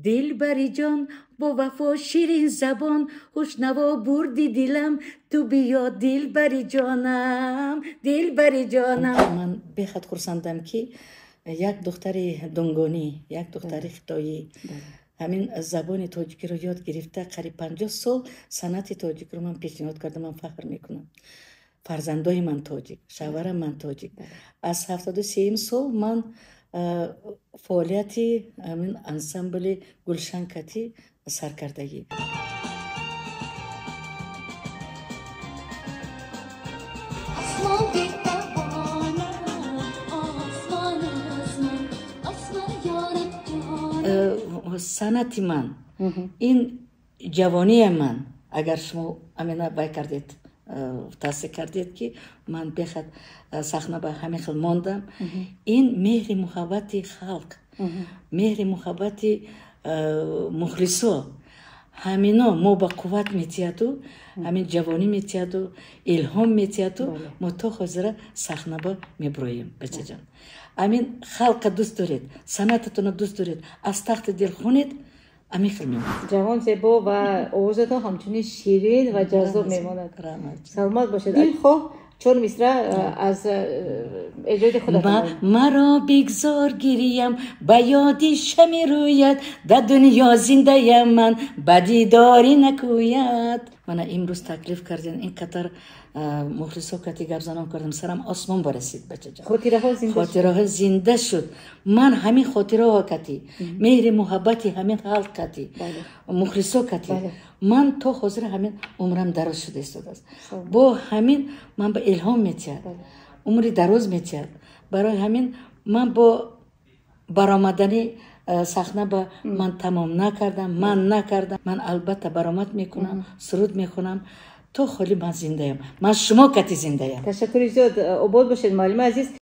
دلبری جان با وفا شیرین زبان، خوشنوا بردی دلم، تو بیا دلبری جانم، دلبری جانم. من بخاطر خرسندم که یک دختری دنگانی، یک دختری خطایی همین زبان تاجیکی رو یاد گرفته. قریب 50 سال صنعت تاجیک رو من پیشنهاد کردم. من فخر میکنم فرزندای من تاجیک، شوهرم من تاجیک. از 73 سال من فعالیتی همین انسامبل گلشن کتی سرکردگی. صنعت من این جوانی من، اگر شما امینه بای کردید تحصیل کردید که من بخد صحنه به همین خیل ماندم، این مهر محبت خلق، مهر محبت مخلصا، همینا ما با قوت میتیادو، همین جوانی میتیادو، الهام میتیادو، ما تا حاضر صحنه با میبرویم. بچه جان همین خلق دوست دارید، صنعتتون دوست دارید، از تخت دل خونید، همین خیلی میماند. جوان زیبا و آوازتون همچنین شیرین و جذاب میماند. سلامت باشید. خب چون مصرع از اجرای خودتون. مرا بگذار گریم به یادی شمی روید، در دنیا زنده یم من بدی داری نکوید. من امروز تکلیف کردین اینقدر مخلصا کتی گپ زنان کردم سرم آسمان برسید. بچه جان خاطره ها زنده شد. من همین خاطره ها کتی مهر محبتی همین خلق کتی مخلصا کتی من تا حاضر همین عمرم دراز شده است. با همین من به الهام میتید عمری دراز میتید. برای همین من با برآمدن صحنه با من تمام نکردم، من نکردم. من البته برآمد میکنم، سرود میخونم تو خالی من زنده ام. من شما کتی زنده ام. تشکر زیاد. آباد باشید معلم عزیز.